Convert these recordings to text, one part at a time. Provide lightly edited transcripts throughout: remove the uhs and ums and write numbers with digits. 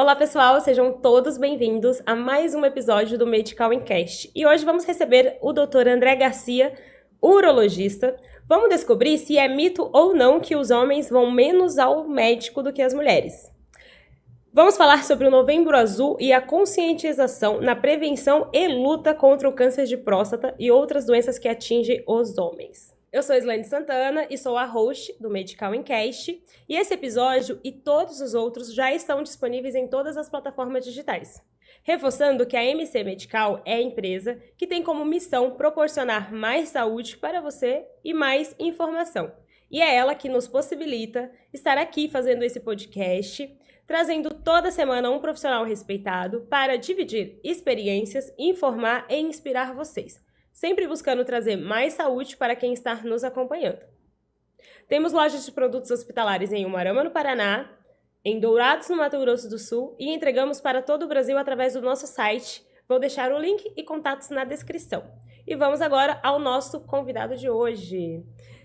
Olá pessoal, sejam todos bem-vindos a mais um episódio do Medical Encast. E hoje vamos receber o Dr. André Garcia, urologista. Vamos descobrir se é mito ou não que os homens vão menos ao médico do que as mulheres. Vamos falar sobre o Novembro Azul e a conscientização na prevenção e luta contra o câncer de próstata e outras doenças que atingem os homens. Eu sou Islane Santana e sou a host do Medical Encast, e esse episódio e todos os outros já estão disponíveis em todas as plataformas digitais. Reforçando que a MC Medical é a empresa que tem como missão proporcionar mais saúde para você e mais informação. E é ela que nos possibilita estar aqui fazendo esse podcast, trazendo toda semana um profissional respeitado para dividir experiências, informar e inspirar vocês, sempre buscando trazer mais saúde para quem está nos acompanhando. Temos lojas de produtos hospitalares em Umuarama, no Paraná, em Dourados, no Mato Grosso do Sul, e entregamos para todo o Brasil através do nosso site. Vou deixar o link e contatos na descrição. E vamos agora ao nosso convidado de hoje.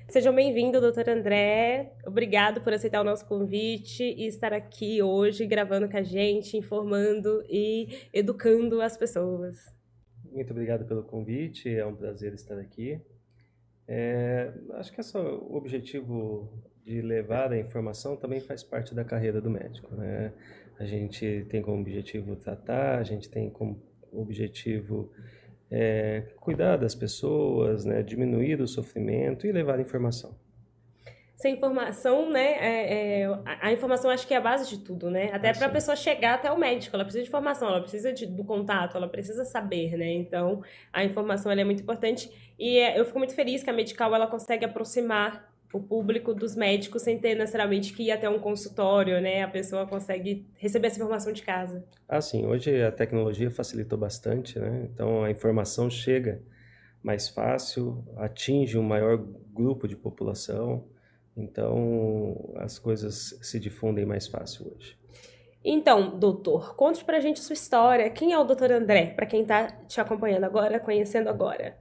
Sejam bem-vindos, doutor André. Obrigado por aceitar o nosso convite e estar aqui hoje gravando com a gente, informando e educando as pessoas. Muito obrigado pelo convite, é um prazer estar aqui. Acho que o objetivo de levar a informação também faz parte da carreira do médico, né? A gente tem como objetivo tratar, a gente tem como objetivo cuidar das pessoas, né? Diminuir o sofrimento e levar informação. Essa informação, né, a informação acho que é a base de tudo, né? Até para a pessoa chegar até o médico, ela precisa de informação, ela precisa do contato, ela precisa saber, né? Então, a informação ela é muito importante e eu fico muito feliz que a Medical ela consegue aproximar o público dos médicos sem ter necessariamente que ir até um consultório, né? A pessoa consegue receber essa informação de casa. Sim, hoje a tecnologia facilitou bastante, né? Então, a informação chega mais fácil, atinge um maior grupo de população. Então, as coisas se difundem mais fácil hoje. Então, doutor, conte pra gente a sua história. Quem é o doutor André? Para quem tá te acompanhando agora, conhecendo agora.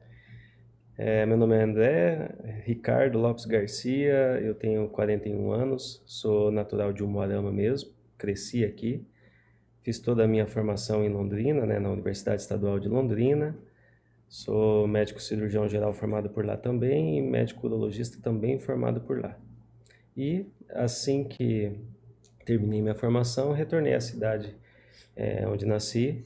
Meu nome é André Ricardo Lopes Garcia, eu tenho 41 anos, sou natural de Umuarama mesmo, cresci aqui. Fiz toda a minha formação em Londrina, né, na Universidade Estadual de Londrina. Sou médico cirurgião geral formado por lá também e médico urologista também formado por lá. E assim que terminei minha formação, retornei à cidade onde nasci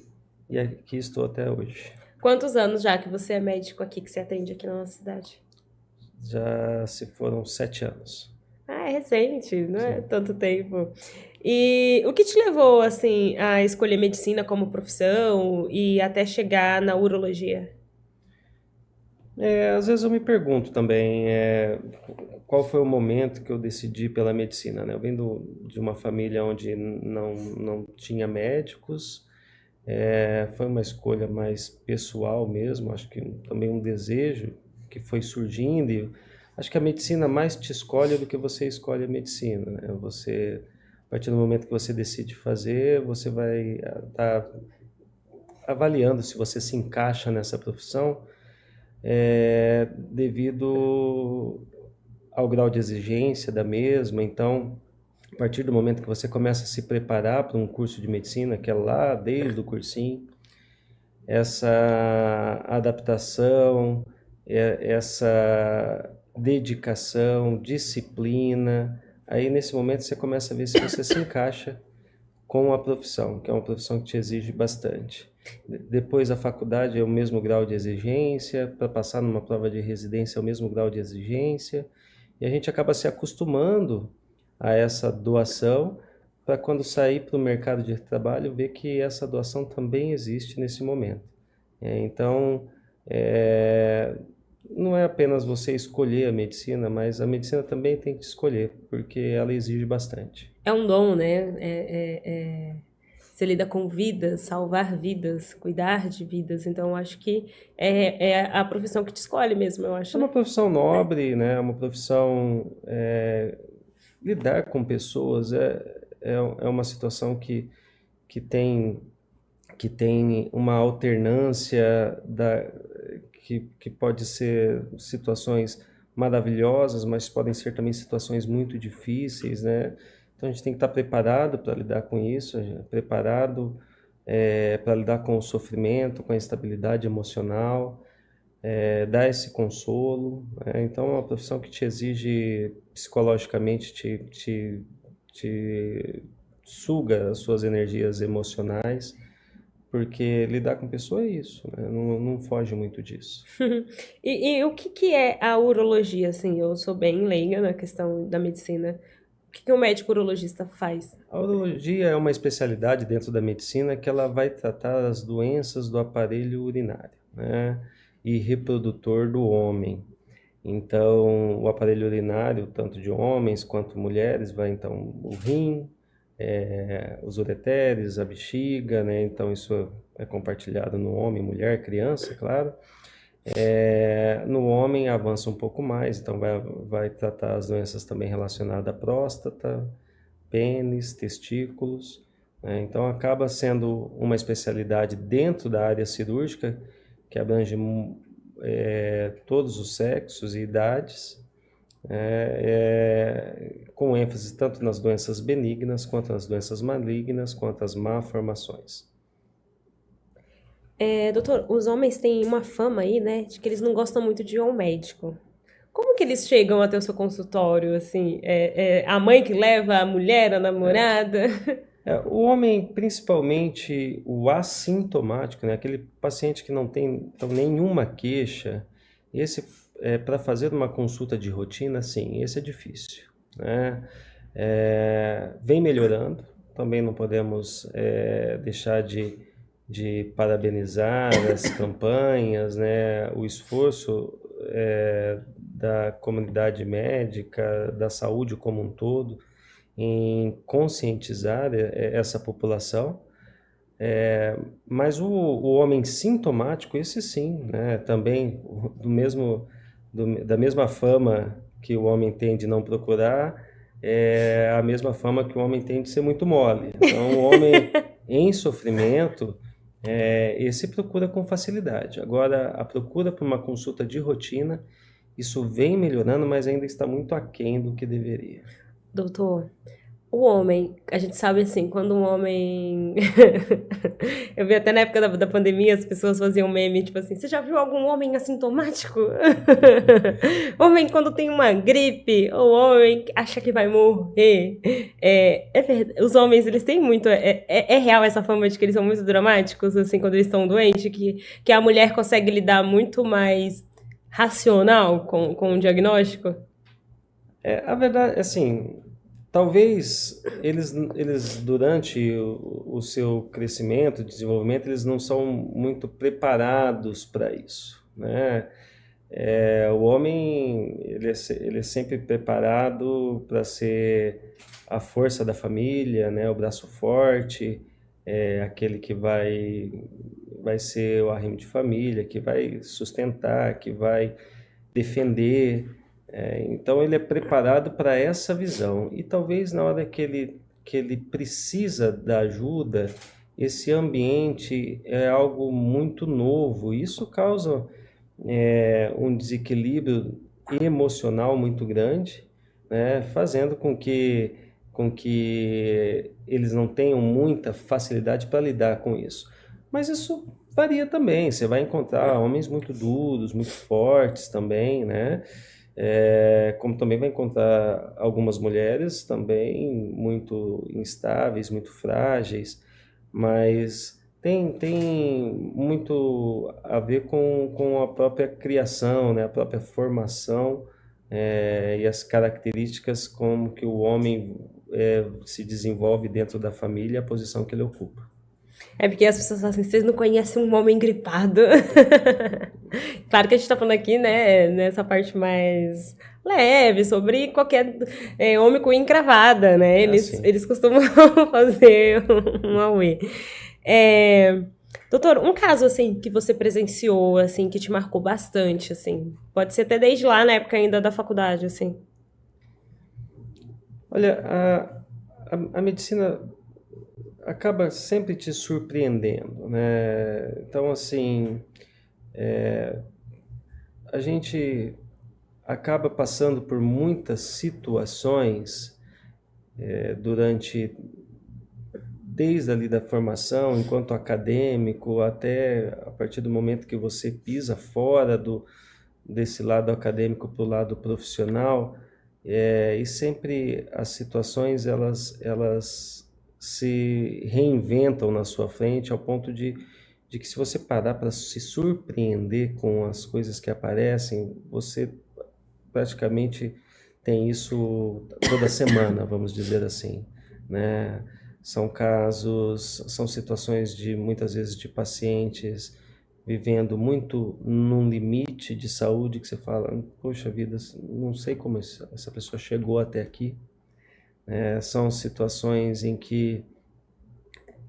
e aqui estou até hoje. Quantos anos já que você é médico aqui, que você atende aqui na nossa cidade? Já se foram 7 anos. Ah, é recente, não é Sim. tanto tempo. E o que te levou, assim, a escolher medicina como profissão e até chegar na urologia? Às vezes eu me pergunto também qual foi o momento que eu decidi pela medicina, né? Eu venho de uma família onde não tinha médicos, foi uma escolha mais pessoal mesmo, acho que também um desejo que foi surgindo e acho que a medicina mais te escolhe do que você escolhe a medicina, né? Você, a partir do momento que você decide fazer, você vai estar avaliando se você se encaixa nessa profissão, devido ao grau de exigência da mesma. Então, a partir do momento que você começa a se preparar para um curso de medicina, que é lá desde o cursinho, essa adaptação, essa dedicação, disciplina, aí nesse momento você começa a ver se você se encaixa com a profissão, que é uma profissão que te exige bastante. Depois a faculdade é o mesmo grau de exigência, para passar numa prova de residência é o mesmo grau de exigência, e a gente acaba se acostumando a essa doação para quando sair para o mercado de trabalho ver que essa doação também existe nesse momento. Então, não é apenas você escolher a medicina, mas a medicina também tem que te escolher, porque ela exige bastante. É um dom, né? Você lida com vidas, salvar vidas, cuidar de vidas. Então, eu acho que é a profissão que te escolhe mesmo, eu acho, É uma né? profissão nobre, né? É uma profissão, lidar com pessoas é uma situação que tem, que tem uma alternância que pode ser situações maravilhosas, mas podem ser também situações muito difíceis, né? Então a gente tem que estar preparado para lidar com isso, preparado para lidar com o sofrimento, com a instabilidade emocional, dar esse consolo. Então é uma profissão que te exige psicologicamente, te suga as suas energias emocionais, porque lidar com pessoa é isso, né? Não foge muito disso. E o que é a urologia, assim? Eu sou bem leiga na questão da medicina. O que o médico urologista faz? A urologia é uma especialidade dentro da medicina que ela vai tratar as doenças do aparelho urinário, né? E reprodutor do homem. Então, o aparelho urinário, tanto de homens quanto mulheres, vai então o rim, os ureteres, a bexiga, né? Então, isso é compartilhado no homem, mulher, criança, claro. No homem avança um pouco mais, então vai tratar as doenças também relacionadas à próstata, pênis, testículos, né? Então acaba sendo uma especialidade dentro da área cirúrgica que abrange todos os sexos e idades, com ênfase tanto nas doenças benignas, quanto nas doenças malignas, quanto as malformações. Doutor, os homens têm uma fama aí, né, de que eles não gostam muito de ir ao médico. Como que eles chegam até o seu consultório, assim? É a mãe que leva a mulher, a namorada? O homem, principalmente o assintomático, né, aquele paciente que não tem então, nenhuma queixa, esse para fazer uma consulta de rotina, sim, esse é difícil, né? Vem melhorando, também não podemos deixar de parabenizar as campanhas, né, o esforço da comunidade médica, da saúde como um todo, em conscientizar essa população, mas o homem sintomático, esse sim, né, também da mesma fama que o homem tem de não procurar, é a mesma fama que o homem tem de ser muito mole. Então, o homem em sofrimento, esse procura com facilidade. Agora, a procura por uma consulta de rotina, isso vem melhorando, mas ainda está muito aquém do que deveria. Doutor, o homem, a gente sabe assim, quando um homem. Eu vi até na época da pandemia as pessoas faziam meme, tipo assim: você já viu algum homem assintomático? Homem quando tem uma gripe, ou homem que acha que vai morrer. Verdade, os homens, eles têm muito. É real essa fama de que eles são muito dramáticos, assim, quando eles estão doentes, que a mulher consegue lidar muito mais racional com o diagnóstico? A verdade, assim, talvez eles durante o seu crescimento, desenvolvimento, eles não são muito preparados para isso, né? O homem, ele é sempre preparado para ser a força da família, né? O braço forte, aquele que vai ser o arrimo de família, que vai sustentar, que vai defender. Então ele é preparado para essa visão. E talvez na hora que ele precisa da ajuda, esse ambiente é algo muito novo. Isso causa um desequilíbrio emocional muito grande, né? Fazendo com que eles não tenham muita facilidade para lidar com isso. Mas isso varia também. Você vai encontrar homens muito duros, muito fortes também, né? Como também vai encontrar algumas mulheres também muito instáveis, muito frágeis, mas tem muito a ver com a própria criação, né? A própria formação, e as características como que o homem se desenvolve dentro da família, a posição que ele ocupa. É porque as pessoas falam assim, vocês não conhecem um homem gripado. Claro que a gente tá falando aqui, né, nessa parte mais leve, sobre qualquer homem com unha encravada, né? Eles costumam fazer um auê. Doutor, um caso, assim, que você presenciou, assim, que te marcou bastante, assim. Pode ser até desde lá, na época ainda da faculdade, assim. Olha, a medicina acaba sempre te surpreendendo, né? Então, assim, a gente acaba passando por muitas situações durante, desde ali da formação, enquanto acadêmico, até a partir do momento que você pisa fora desse lado acadêmico para o lado profissional, e sempre as situações elas se reinventam na sua frente ao ponto de que se você parar para se surpreender com as coisas que aparecem, você praticamente tem isso toda semana, vamos dizer assim, né? São casos, são situações de muitas vezes de pacientes vivendo muito num limite de saúde que você fala, poxa vida, não sei como essa pessoa chegou até aqui. São situações em que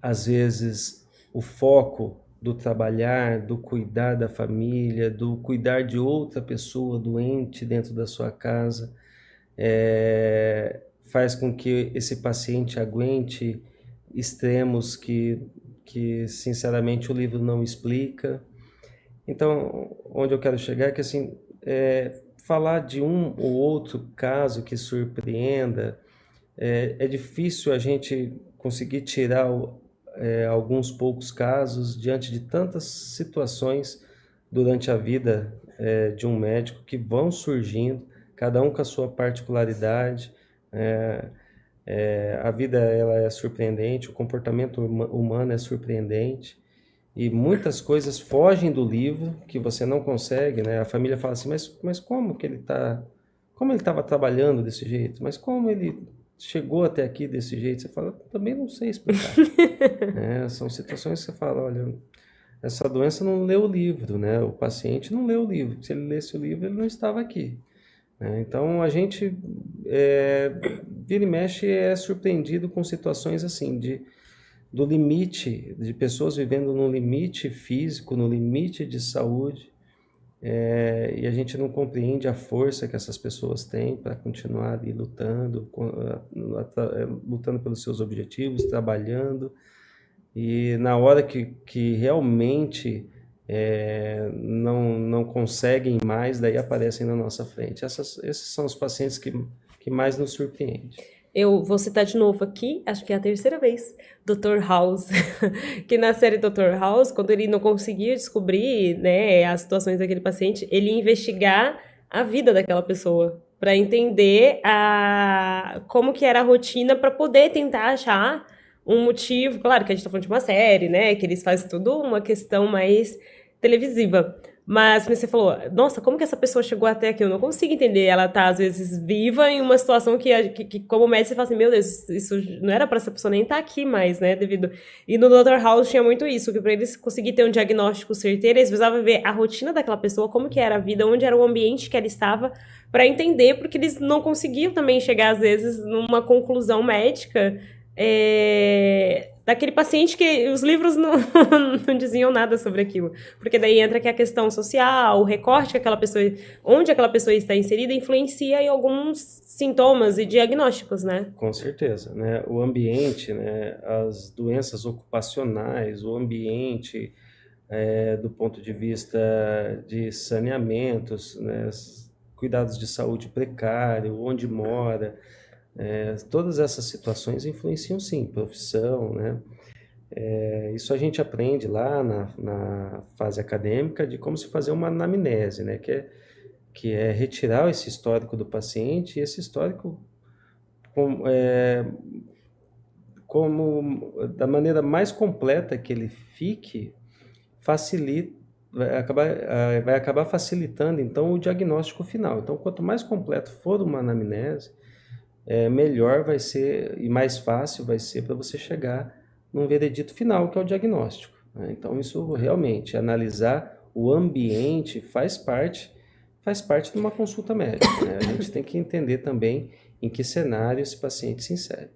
às vezes o foco do trabalhar, do cuidar da família, do cuidar de outra pessoa doente dentro da sua casa, faz com que esse paciente aguente extremos que sinceramente o livro não explica. Então, onde eu quero chegar é que assim, falar de um ou outro caso que surpreenda, é difícil a gente conseguir tirar alguns poucos casos diante de tantas situações durante a vida de um médico que vão surgindo, cada um com a sua particularidade. A vida ela é surpreendente, o comportamento humano é surpreendente e muitas coisas fogem do livro que você não consegue, né? A família fala assim, mas como que como ele estava trabalhando desse jeito? Mas como ele chegou até aqui desse jeito? Você fala, também não sei explicar. São situações que você fala, olha, essa doença não leu o livro, né? O paciente não leu o livro. Se ele lesse o livro, ele não estava aqui. Então, a gente vira e mexe é surpreendido com situações assim, do limite, de pessoas vivendo no limite físico, no limite de saúde, e a gente não compreende a força que essas pessoas têm para continuar ali lutando, lutando pelos seus objetivos, trabalhando, e na hora que realmente não conseguem mais, daí aparecem na nossa frente. Esses são os pacientes que mais nos surpreendem. Eu vou citar de novo aqui, acho que é a terceira vez, Dr. House, que na série Dr. House, quando ele não conseguia descobrir, né, as situações daquele paciente, ele ia investigar a vida daquela pessoa, para entender como que era a rotina, para poder tentar achar um motivo. Claro que a gente tá falando de uma série, né, que eles fazem tudo uma questão mais televisiva. Mas você falou, nossa, como que essa pessoa chegou até aqui? Eu não consigo entender. Ela tá, às vezes, viva em uma situação que como médico, você fala assim, meu Deus, isso não era para essa pessoa nem estar aqui mais, né? E no Dr. House tinha muito isso, que para eles conseguirem ter um diagnóstico certeiro, eles precisavam ver a rotina daquela pessoa, como que era a vida, onde era o ambiente que ela estava, para entender, porque eles não conseguiam também chegar, às vezes, numa conclusão médica daquele paciente, que os livros não diziam nada sobre aquilo. Porque daí entra que a questão social, o recorte que aquela pessoa, onde aquela pessoa está inserida, influencia em alguns sintomas e diagnósticos, né? Com certeza, né? O ambiente, né? As doenças ocupacionais, o ambiente do ponto de vista de saneamentos, né? Cuidados de saúde precário, onde mora, todas essas situações influenciam sim, profissão, né? Isso a gente aprende lá na fase acadêmica de como se fazer uma anamnese, né? Que é retirar esse histórico do paciente, e esse histórico como da maneira mais completa que ele fique, vai acabar facilitando então o diagnóstico final. Então, quanto mais completo for uma anamnese, melhor vai ser e mais fácil vai ser para você chegar num veredito final, que é o diagnóstico, né? Então, isso realmente, analisar o ambiente faz parte de uma consulta médica, né? A gente tem que entender também em que cenário esse paciente se insere.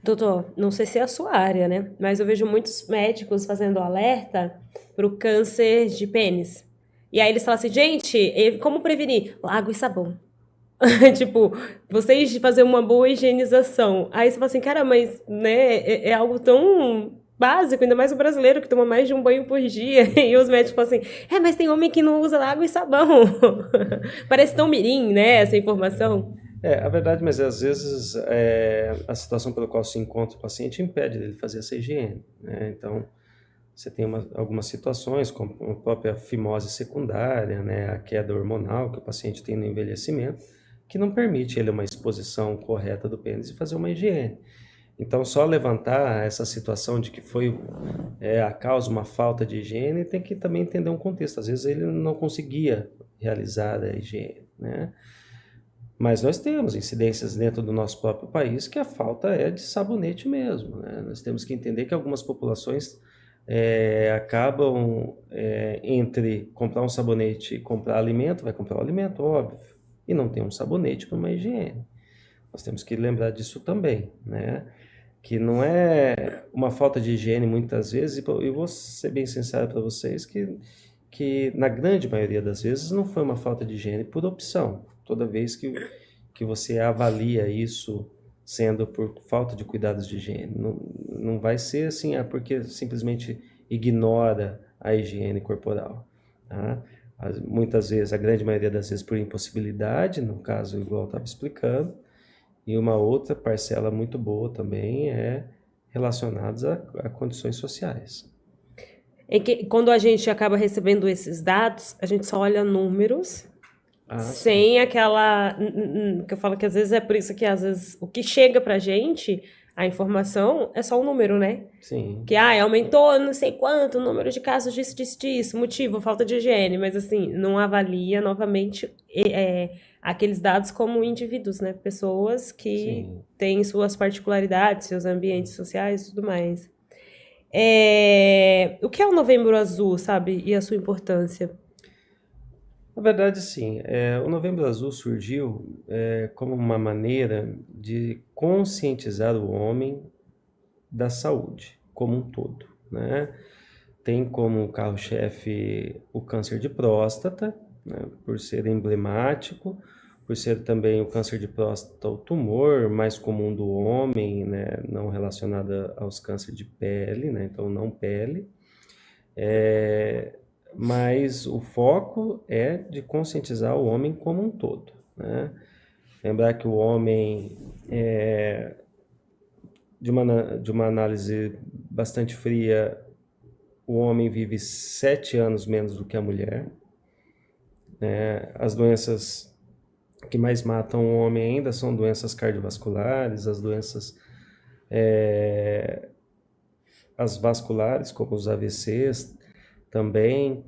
Doutor, não sei se é a sua área, né? Mas eu vejo muitos médicos fazendo alerta para o câncer de pênis. E aí eles falam assim, gente, como prevenir? Água e sabão. Tipo, vocês fazer uma boa higienização. Aí você fala assim, cara, mas né, é algo tão básico, ainda mais o brasileiro que toma mais de um banho por dia. E os médicos falam assim, mas tem homem que não usa água e sabão. Parece tão mirim, né, essa informação. A verdade, mas às vezes a situação pela qual se encontra o paciente impede dele fazer essa higiene, né? Então, você tem algumas situações, como a própria fimose secundária, né? A queda hormonal que o paciente tem no envelhecimento, que não permite ele uma exposição correta do pênis e fazer uma higiene. Então, só levantar essa situação de que foi a causa uma falta de higiene, tem que também entender um contexto. Às vezes ele não conseguia realizar a higiene, né? Mas nós temos incidências dentro do nosso próprio país que a falta é de sabonete mesmo, né? Nós temos que entender que algumas populações acabam entre comprar um sabonete e comprar alimento, vai comprar o alimento, óbvio, e não tem um sabonete para uma higiene. Nós temos que lembrar disso também, né? Que não é uma falta de higiene muitas vezes, e eu vou ser bem sincero para vocês, que na grande maioria das vezes não foi uma falta de higiene por opção. Toda vez que você avalia isso sendo por falta de cuidados de higiene, não vai ser assim, porque simplesmente ignora a higiene corporal, tá? Muitas vezes, a grande maioria das vezes por impossibilidade, no caso igual eu estava explicando, e uma outra parcela muito boa também é relacionados a condições sociais. É que quando a gente acaba recebendo esses dados, a gente só olha números, Sim. sem aquela. Que eu falo que às vezes é por isso que às vezes o que chega pra gente, a informação, é só um número, né? Sim. Que aumentou não sei quanto o número de casos disso, motivo, falta de higiene, mas assim, não avalia novamente aqueles dados como indivíduos, né? Pessoas que Sim. têm suas particularidades, seus ambientes sociais e tudo mais. O que é o Novembro Azul, sabe? E a sua importância? Na verdade, sim. O Novembro Azul surgiu como uma maneira de conscientizar o homem da saúde como um todo, né? Tem como carro-chefe o câncer de próstata, né? Por ser emblemático, por ser também o câncer de próstata o tumor mais comum do homem, né? Não relacionado aos cânceres de pele, né? Então, não pele. Mas o foco é de conscientizar o homem como um todo, né? Lembrar que o homem, de uma análise bastante fria, o homem vive 7 anos menos do que a mulher, né? As doenças que mais matam o homem ainda são doenças cardiovasculares, as doenças as vasculares, como os AVCs, também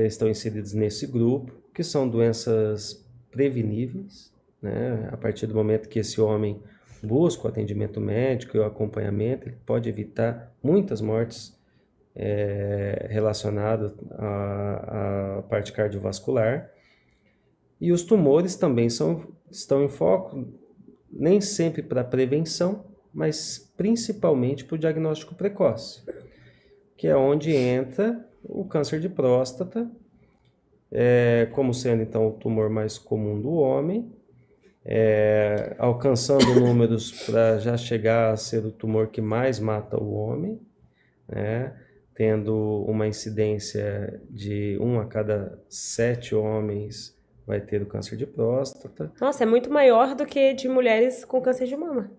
estão inseridos nesse grupo, que são doenças preveníveis, né? A partir do momento que esse homem busca o atendimento médico e o acompanhamento, ele pode evitar muitas mortes relacionadas à parte cardiovascular. E os tumores também estão em foco, nem sempre para prevenção, mas principalmente para o diagnóstico precoce, que é onde entra o câncer de próstata, como sendo então o tumor mais comum do homem, alcançando números para já chegar a ser o tumor que mais mata o homem, né? Tendo uma incidência de 1 a cada 7 homens vai ter o câncer de próstata. Nossa, é muito maior do que de mulheres com câncer de mama.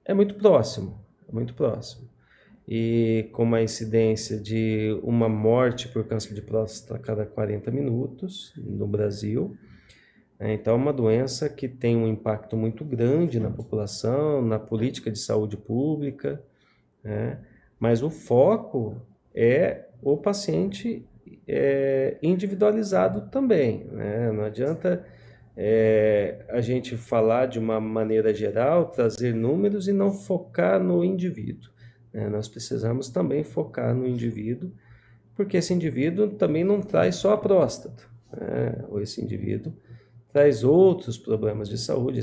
É muito próximo, é muito próximo. E com uma incidência de uma morte por câncer de próstata a cada 40 minutos no Brasil. Então, é uma doença que tem um impacto muito grande na população, na política de saúde pública, né? Mas o foco é o paciente individualizado também, né? Não adianta a gente falar de uma maneira geral, trazer números e não focar no indivíduo, né? Nós precisamos também focar no indivíduo, porque esse indivíduo também não traz só a próstata, né? Ou esse indivíduo traz outros problemas de saúde.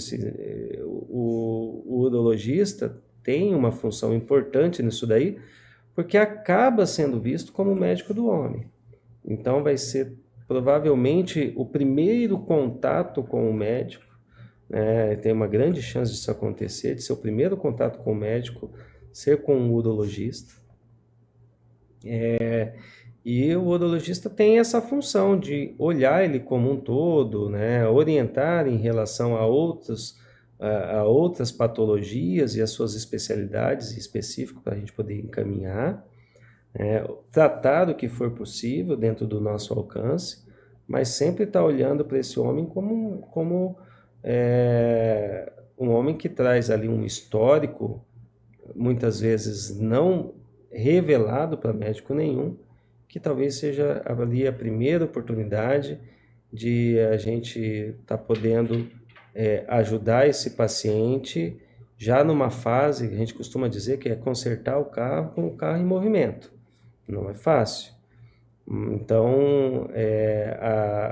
O urologista tem uma função importante nisso daí, porque acaba sendo visto como o médico do homem. Então vai ser provavelmente o primeiro contato com o médico, né? Tem uma grande chance disso acontecer, de ser o primeiro contato com o médico, ser com um urologista. E o urologista tem essa função de olhar ele como um todo, né, orientar em relação a outras patologias e as suas especialidades específicas para a gente poder encaminhar, tratar o que for possível dentro do nosso alcance, mas sempre estar olhando para esse homem como um homem que traz ali um histórico, muitas vezes não revelado para médico nenhum, que talvez seja ali a primeira oportunidade de a gente estar podendo ajudar esse paciente já numa fase, a gente costuma dizer que é consertar o carro com o carro em movimento. Não é fácil. Então,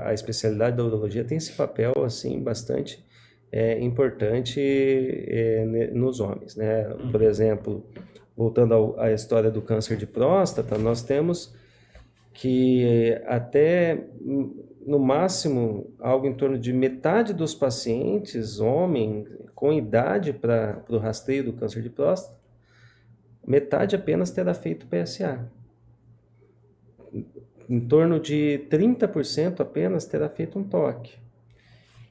a especialidade da urologia tem esse papel assim bastante importante nos homens, né? Por exemplo, voltando à história do câncer de próstata, nós temos que até no máximo algo em torno de metade dos pacientes, homem, com idade para o rastreio do câncer de próstata, metade apenas terá feito PSA. Em torno de 30% apenas terá feito um toque.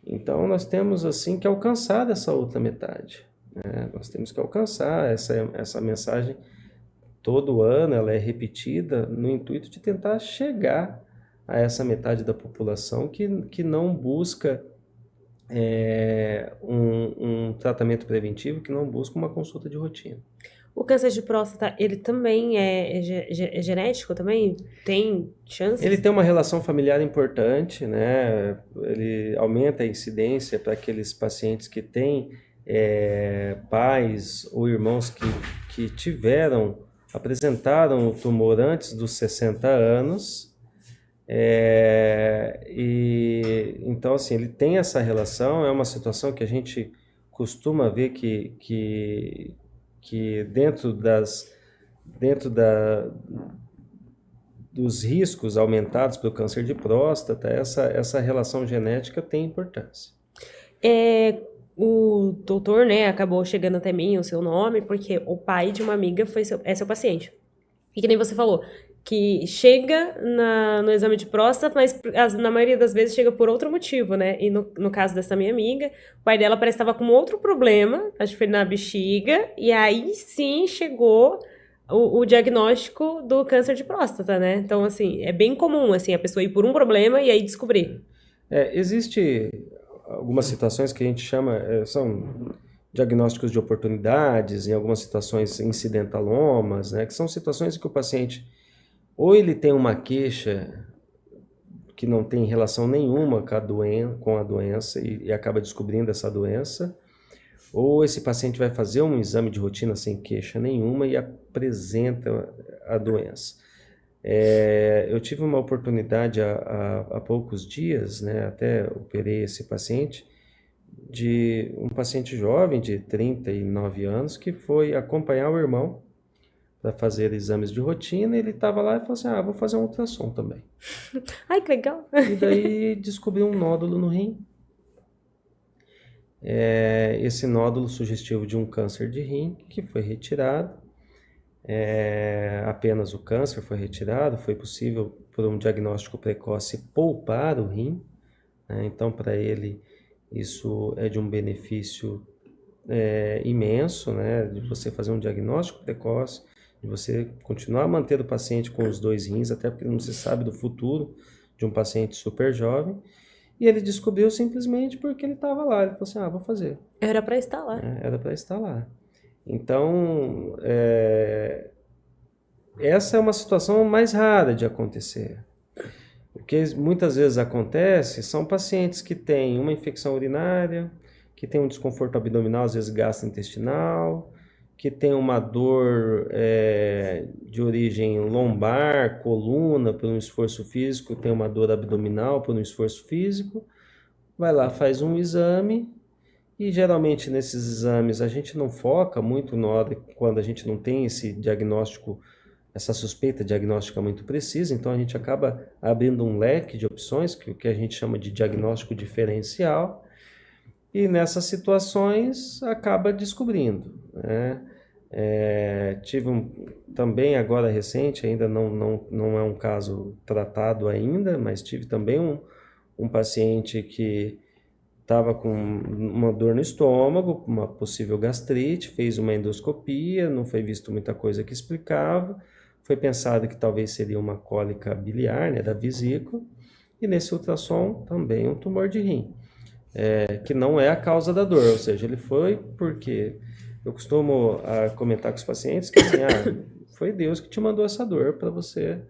Então nós temos assim que alcançar essa outra metade, né? Nós temos que alcançar essa mensagem. Todo ano ela é repetida no intuito de tentar chegar a essa metade da população que não busca um tratamento preventivo, que não busca uma consulta de rotina. O câncer de próstata, ele também é genético também? Tem chances? Ele tem uma relação familiar importante, né? Ele aumenta a incidência para aqueles pacientes que têm pais ou irmãos que apresentaram o tumor antes dos 60 anos. Então, assim, ele tem essa relação, é uma situação que a gente costuma ver que dentro dos riscos aumentados pelo câncer de próstata, essa relação genética tem importância. O doutor, né, acabou chegando até mim o seu nome, porque o pai de uma amiga é seu paciente. E que nem você falou, que chega no exame de próstata, mas na maioria das vezes chega por outro motivo, né? E no caso dessa minha amiga, o pai dela parece que estava com outro problema, acho que foi na bexiga, e aí sim chegou o diagnóstico do câncer de próstata, né? Então, assim, é bem comum, assim, a pessoa ir por um problema e aí descobrir. Existe algumas situações que a gente chama, são diagnósticos de oportunidades, em algumas situações incidentalomas, né? Que são situações em que o paciente ou ele tem uma queixa que não tem relação nenhuma com a doença e acaba descobrindo essa doença, ou esse paciente vai fazer um exame de rotina sem queixa nenhuma e apresenta a doença. Eu tive uma oportunidade há poucos dias, né, até operei esse paciente, de um paciente jovem de 39 anos que foi acompanhar o irmão para fazer exames de rotina, e ele estava lá e falou assim, vou fazer um ultrassom também. Ai, que legal! E daí descobriu um nódulo no rim. Esse nódulo sugestivo de um câncer de rim que foi retirado. Apenas o câncer foi retirado, foi possível, por um diagnóstico precoce, poupar o rim, né? Então, para ele, isso é de um benefício imenso, né? De você fazer um diagnóstico precoce, de você continuar a manter o paciente com os dois rins, até porque não se sabe do futuro de um paciente super jovem. E ele descobriu simplesmente porque ele estava lá. Ele falou assim, vou fazer. Era para estar lá. Era para estar lá. Então, essa é uma situação mais rara de acontecer. O que muitas vezes acontece são pacientes que têm uma infecção urinária, que têm um desconforto abdominal, às vezes gastrointestinal, que tem uma dor de origem lombar, coluna, por um esforço físico, tem uma dor abdominal por um esforço físico, vai lá, faz um exame, e geralmente nesses exames a gente não foca muito na hora quando a gente não tem esse diagnóstico, essa suspeita diagnóstica muito precisa, então a gente acaba abrindo um leque de opções, que a gente chama de diagnóstico diferencial, e nessas situações acaba descobrindo, né? Tive também agora recente, ainda não é um caso tratado ainda, mas tive também um paciente que estava com uma dor no estômago, uma possível gastrite, fez uma endoscopia, não foi visto muita coisa que explicava, foi pensado que talvez seria uma cólica biliar, né, da vesícula, e nesse ultrassom também um tumor de rim, que não é a causa da dor, ou seja, ele foi porque eu costumo comentar com os pacientes que assim, foi Deus que te mandou essa dor para você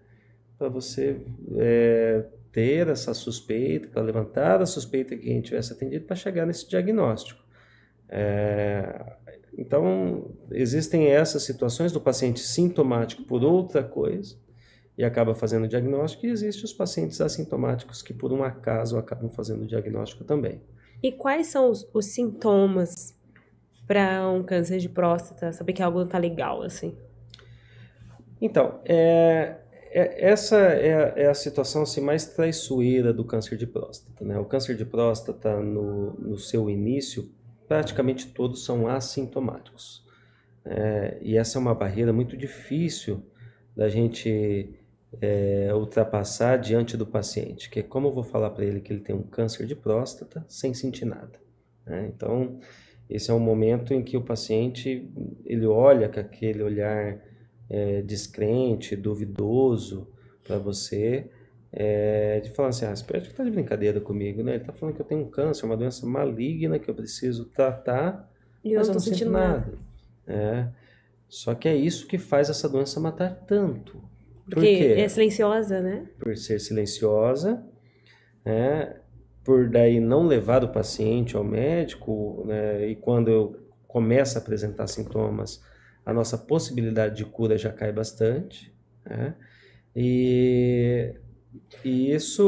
ter essa suspeita, para levantar a suspeita que a gente tivesse atendido para chegar nesse diagnóstico. Então, existem essas situações do paciente sintomático por outra coisa e acaba fazendo o diagnóstico, e existem os pacientes assintomáticos que por um acaso acabam fazendo o diagnóstico também. E quais são os sintomas para um câncer de próstata? Saber que algo não está legal, assim. Então, essa é a situação assim, mais traiçoeira do câncer de próstata, né? O câncer de próstata, no seu início, praticamente todos são assintomáticos. E essa é uma barreira muito difícil da gente ultrapassar diante do paciente, que é como eu vou falar para ele que ele tem um câncer de próstata sem sentir nada, né? Então, esse é um momento em que o paciente ele olha com aquele olhar descrente, duvidoso para você, de falar assim, você pode estar de brincadeira comigo, né? Ele está falando que eu tenho um câncer, uma doença maligna que eu preciso tratar, E mas eu eu não não tô sinto sentindo nada. nada. Só que é isso que faz essa doença matar tanto. Por Porque é quê? silenciosa, né? Por ser silenciosa, né? Por daí não levar o paciente ao médico, né? E quando eu começo a apresentar sintomas, a nossa possibilidade de cura já cai bastante, né? E isso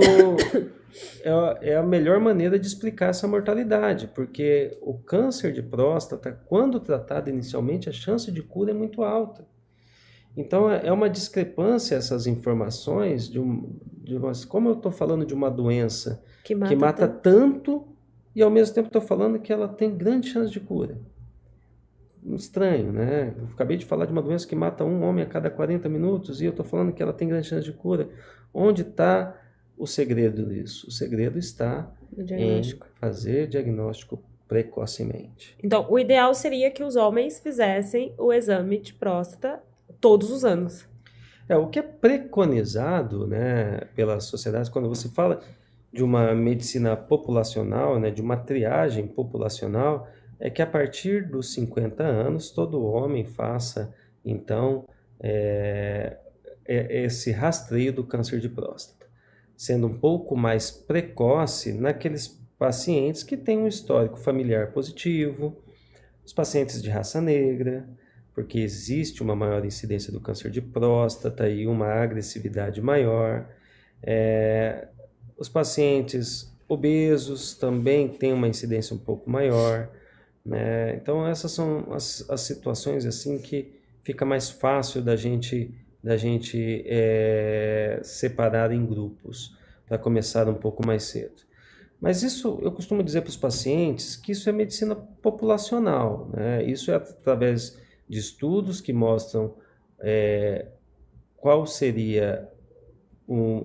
é a melhor maneira de explicar essa mortalidade, porque o câncer de próstata, quando tratado inicialmente, a chance de cura é muito alta. Então, é uma discrepância essas informações como eu estou falando de uma doença Que que mata tanto. tanto e ao mesmo tempo estou falando que ela tem grande chance de cura. Estranho, né? Eu acabei de falar de uma doença que mata um homem a cada 40 minutos e eu estou falando que ela tem grande chance de cura. Onde está o segredo disso? O segredo está No em diagnóstico. fazer diagnóstico precocemente. Então, o ideal seria que os homens fizessem o exame de próstata todos os anos. O que é preconizado, né, pela sociedade, quando você fala de uma medicina populacional, né, de uma triagem populacional, é que a partir dos 50 anos todo homem faça, então, esse rastreio do câncer de próstata, sendo um pouco mais precoce naqueles pacientes que têm um histórico familiar positivo, os pacientes de raça negra, porque existe uma maior incidência do câncer de próstata e uma agressividade maior. Os pacientes obesos também têm uma incidência um pouco maior, né? Então essas são as situações assim que fica mais fácil da gente separar em grupos para começar um pouco mais cedo. Mas isso, eu costumo dizer para os pacientes que isso é medicina populacional, né? Isso é através de estudos que mostram qual seria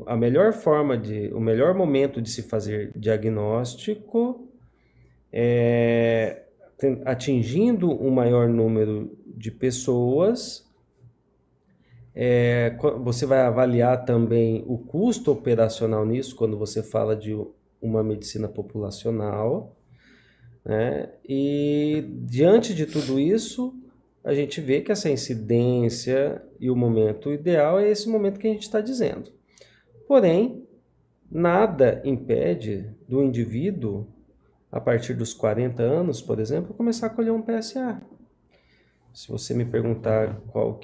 a melhor forma o melhor momento de se fazer diagnóstico, atingindo um maior número de pessoas. Você vai avaliar também o custo operacional nisso, quando você fala de uma medicina populacional, né? E diante de tudo isso, a gente vê que essa incidência e o momento ideal é esse momento que a gente está dizendo. Porém, nada impede do indivíduo, a partir dos 40 anos, por exemplo, começar a colher um PSA. Se você me perguntar qual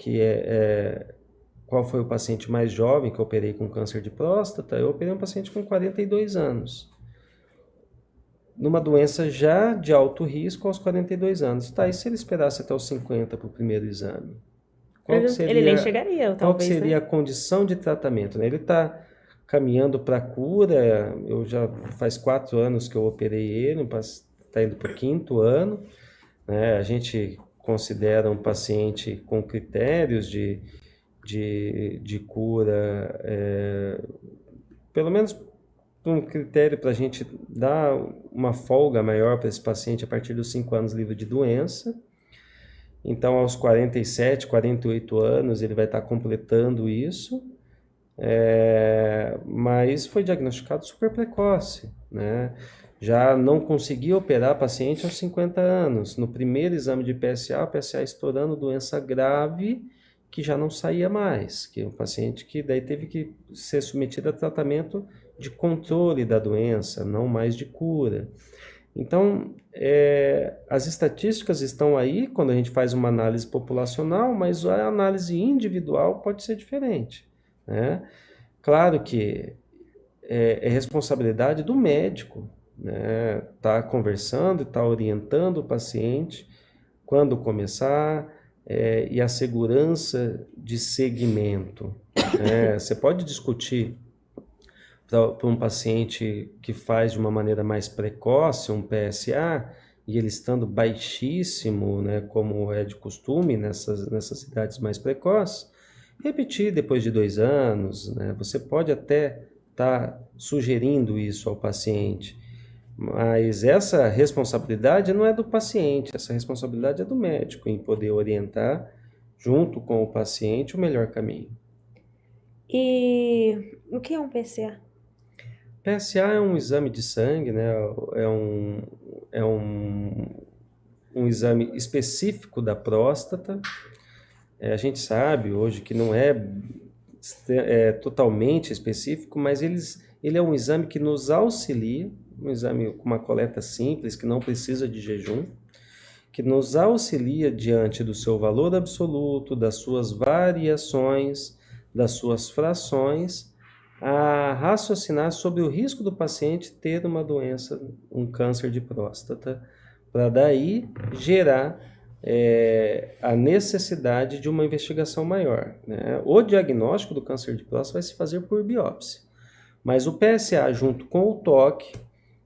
foi o paciente mais jovem que eu operei com câncer de próstata, eu operei um paciente com 42 anos. Numa doença já de alto risco aos 42 anos. Tá, e se ele esperasse até os 50 para o primeiro exame? Ele nem chegaria, qual que talvez, seria né? a condição de tratamento, né? Ele está caminhando para a cura, faz 4 anos que eu operei ele, está indo para o 5º ano, né? A gente considera um paciente com critérios de cura, pelo menos um critério para a gente dar uma folga maior para esse paciente a partir dos 5 anos livre de doença. Então, aos 47, 48 anos, ele vai estar completando isso, mas foi diagnosticado super precoce, né? Já não conseguia operar paciente aos 50 anos. No primeiro exame de PSA, o PSA estourando doença grave, que já não saía mais, que é um paciente que daí teve que ser submetido a tratamento de controle da doença, não mais de cura. Então, as estatísticas estão aí quando a gente faz uma análise populacional, mas a análise individual pode ser diferente, né? Claro que é responsabilidade do médico, né? Tá conversando, tá orientando o paciente quando começar, e a segurança de segmento, né? Você pode discutir para um paciente que faz de uma maneira mais precoce um PSA, e ele estando baixíssimo, né, como é de costume nessas idades mais precoces, repetir depois de 2 anos, né? Você pode até estar sugerindo isso ao paciente, mas essa responsabilidade não é do paciente, essa responsabilidade é do médico em poder orientar, junto com o paciente, o melhor caminho. E o que é um PSA? PSA é um exame de sangue, né? É um exame específico da próstata. A gente sabe hoje que não é totalmente específico, mas ele é um exame que nos auxilia, um exame com uma coleta simples, que não precisa de jejum, que nos auxilia diante do seu valor absoluto, das suas variações, das suas frações, a raciocinar sobre o risco do paciente ter uma doença, um câncer de próstata, para daí gerar a necessidade de uma investigação maior, né? O diagnóstico do câncer de próstata vai se fazer por biópsia, mas o PSA junto com o toque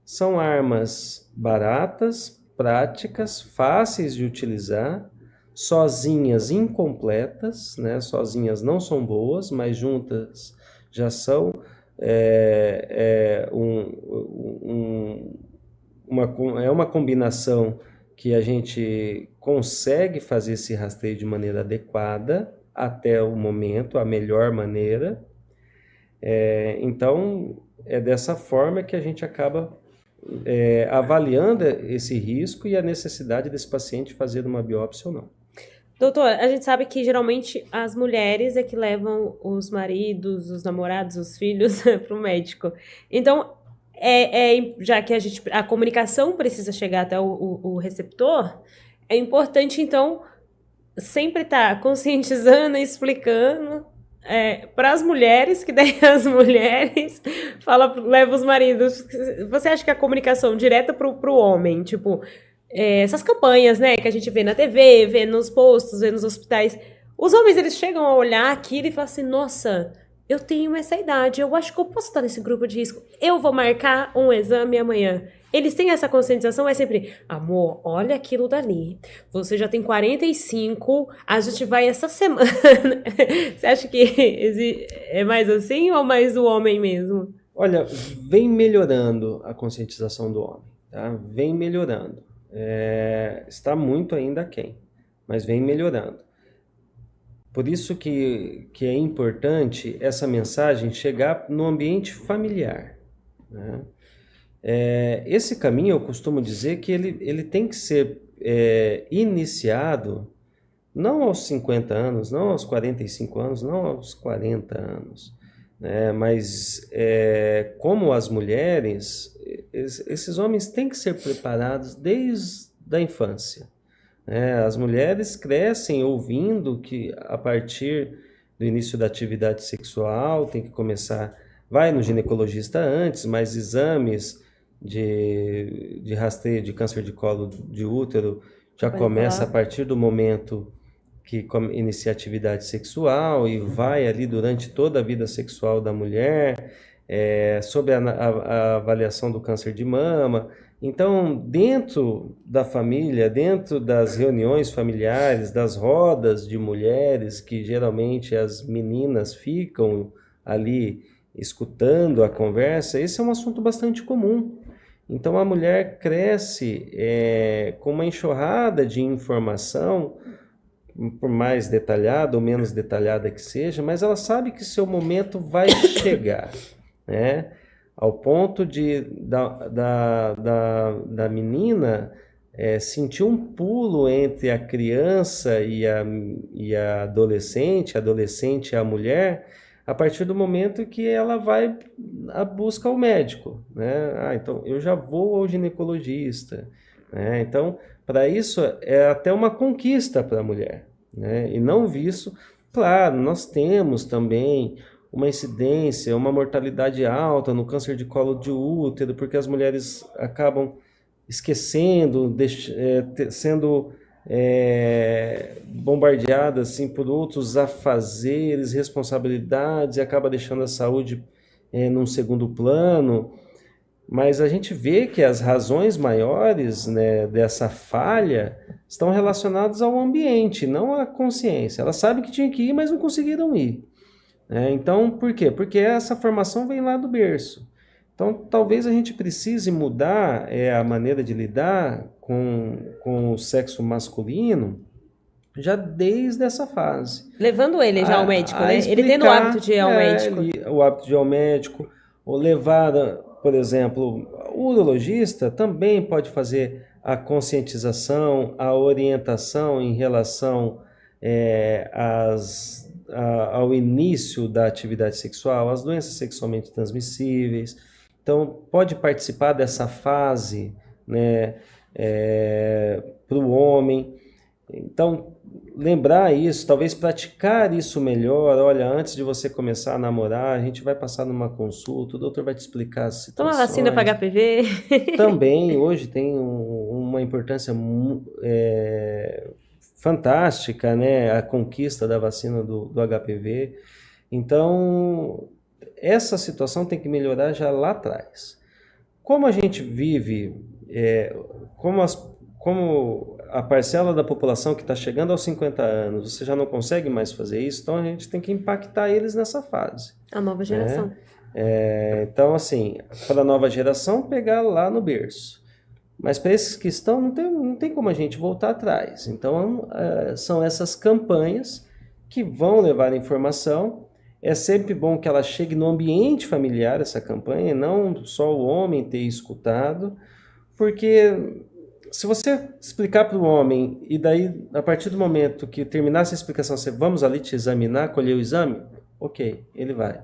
são armas baratas, práticas, fáceis de utilizar, sozinhas incompletas, né? Sozinhas não são boas, mas juntas já são uma combinação que a gente consegue fazer esse rastreio de maneira adequada até o momento, a melhor maneira. Então, é dessa forma que a gente acaba avaliando esse risco e a necessidade desse paciente fazer uma biópsia ou não. Doutor, a gente sabe que geralmente as mulheres é que levam os maridos, os namorados, os filhos para o médico. Então, já que a comunicação precisa chegar até o receptor, é importante, então, sempre estar conscientizando e explicando para as mulheres, que daí as mulheres levam os maridos. Você acha que a comunicação direta para o homem, tipo, essas campanhas, né, que a gente vê na TV, vê nos postos, vê nos hospitais, os homens, eles chegam a olhar aquilo e falam assim, nossa, eu tenho essa idade, eu acho que eu posso estar nesse grupo de risco, eu vou marcar um exame amanhã. Eles têm essa conscientização, é sempre, amor, olha aquilo dali, você já tem 45, a gente vai essa semana. Você acha que é mais assim ou mais o homem mesmo? Olha, vem melhorando a conscientização do homem, tá? Vem melhorando. Está muito ainda aquém, mas vem melhorando. Por isso que é importante essa mensagem chegar no ambiente familiar, né? Esse caminho, eu costumo dizer que ele tem que ser iniciado não aos 50 anos, não aos 45 anos, não aos 40 anos, né? Mas como as mulheres, esses homens têm que ser preparados desde a infância, né? As mulheres crescem ouvindo que a partir do início da atividade sexual tem que começar, vai no ginecologista antes, mas exames de rastreio de câncer de colo de útero já começa a partir do momento que inicia a atividade sexual e vai ali durante toda a vida sexual da mulher, sobre a avaliação do câncer de mama. Então, dentro da família, dentro das reuniões familiares, das rodas de mulheres, que geralmente as meninas ficam ali escutando a conversa, esse é um assunto bastante comum. Então, a mulher cresce com uma enxurrada de informação, por mais detalhada ou menos detalhada que seja, mas ela sabe que seu momento vai chegar, né? Ao ponto da menina sentir um pulo entre a criança e a adolescente e a mulher, a partir do momento que ela vai à busca ao médico, né? Ah, então eu já vou ao ginecologista, né? Então, para isso é até uma conquista para a mulher, né? E não visto, claro, nós temos também uma incidência, uma mortalidade alta no câncer de colo de útero, porque as mulheres acabam esquecendo, sendo bombardeadas assim, por outros afazeres, responsabilidades, e acaba deixando a saúde num segundo plano. Mas a gente vê que as razões maiores, né, dessa falha estão relacionadas ao ambiente, não à consciência. Elas sabem que tinham que ir, mas não conseguiram ir. Então, por quê? Porque essa formação vem lá do berço. Então, talvez a gente precise mudar a maneira de lidar com o sexo masculino já desde essa fase. Levando ele já ao médico, né? Explicar, ele tendo o hábito de ir ao médico. O hábito de ir ao médico, ou levar, por exemplo, o urologista também pode fazer a conscientização, a orientação em relação ao início da atividade sexual, as doenças sexualmente transmissíveis. Então, pode participar dessa fase, né, para o homem. Então, lembrar isso, talvez praticar isso melhor. Olha, antes de você começar a namorar, a gente vai passar numa consulta, o doutor vai te explicar as situações. Toma vacina para HPV. Também, hoje tem uma importância fantástica, né, a conquista da vacina do HPV. Então, essa situação tem que melhorar já lá atrás. Como a gente vive, como a parcela da população que está chegando aos 50 anos, você já não consegue mais fazer isso, então a gente tem que impactar eles nessa fase. A nova geração. Então, assim, para a nova geração, pegar lá no berço. Mas para esses que estão, não tem como a gente voltar atrás. Então, são essas campanhas que vão levar informação. É sempre bom que ela chegue no ambiente familiar, essa campanha, não só o homem ter escutado, porque se você explicar para o homem, e daí, a partir do momento que terminar essa explicação, você vamos ali te examinar, colher o exame, ok, ele vai.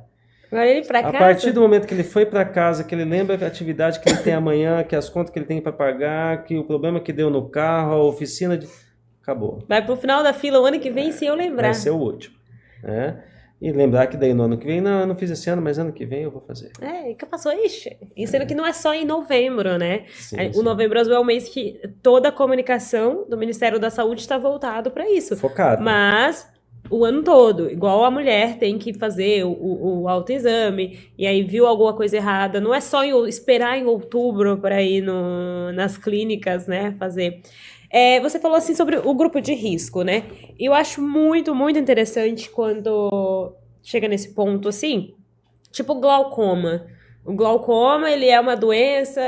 Agora ele para casa? A partir do momento que ele foi para casa, que ele lembra a atividade que ele tem amanhã, que as contas que ele tem para pagar, que o problema que deu no carro, a oficina, acabou. Vai pro final da fila o ano que vem, se eu lembrar. Vai ser o último, né? E lembrar que daí no ano que vem, não, eu não fiz esse ano, mas ano que vem eu vou fazer. Que passou, ixi. E sendo que não é só em novembro, né? Sim, o Novembro Azul é o mês que toda a comunicação do Ministério da Saúde está voltado para isso. Focado. Mas o ano todo, igual a mulher tem que fazer o autoexame, e aí viu alguma coisa errada, não é só esperar em outubro para ir nas clínicas, né, fazer. Você falou assim sobre o grupo de risco, né? E eu acho muito, muito interessante quando chega nesse ponto, assim, tipo glaucoma. O glaucoma, ele é uma doença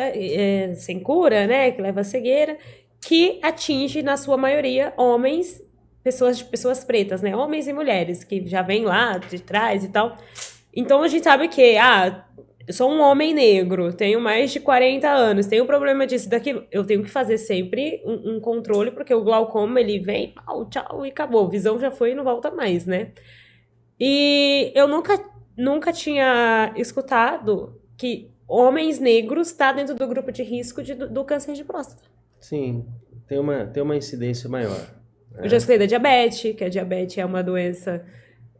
sem cura, né? Que leva à cegueira, que atinge, na sua maioria, homens, pessoas pretas, né? Homens e mulheres, que já vêm lá de trás e tal. Então, a gente sabe que, eu sou um homem negro, tenho mais de 40 anos, tenho problema disso, daquilo. Eu tenho que fazer sempre um controle, porque o glaucoma, ele vem, pau, tchau, e acabou. Visão já foi e não volta mais, né? E eu nunca tinha escutado que homens negros estão dentro do grupo de risco do câncer de próstata. Sim, tem uma incidência maior. Eu já escutei da diabetes, que a diabetes é uma doença,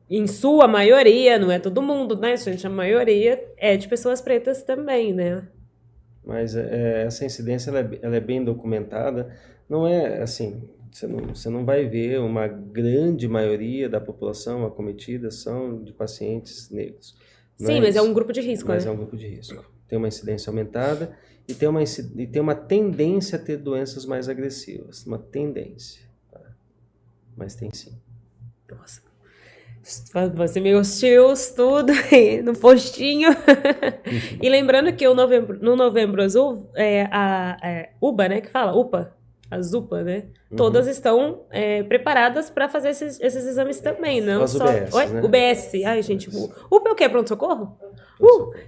em sua maioria, não é todo mundo, né, gente? A maioria é de pessoas pretas também, né? Mas essa incidência ela é bem documentada. Não é assim, você não vai ver uma grande maioria da população acometida são de pacientes negros. Sim, mas é um grupo de risco, Mas né? é um grupo de risco. tem uma incidência aumentada e tem uma tendência a ter doenças mais agressivas. Uma tendência. Tá? Mas tem sim. Nossa. Você meus tios, tudo aí no postinho. E lembrando que no Novembro Azul, a UBA, né, que fala, UPA, as UPA, né, todas estão preparadas para fazer esses exames também, não As só... UBS, Oi? né? UBS. Ai, gente, UPA é o quê? Pronto-socorro?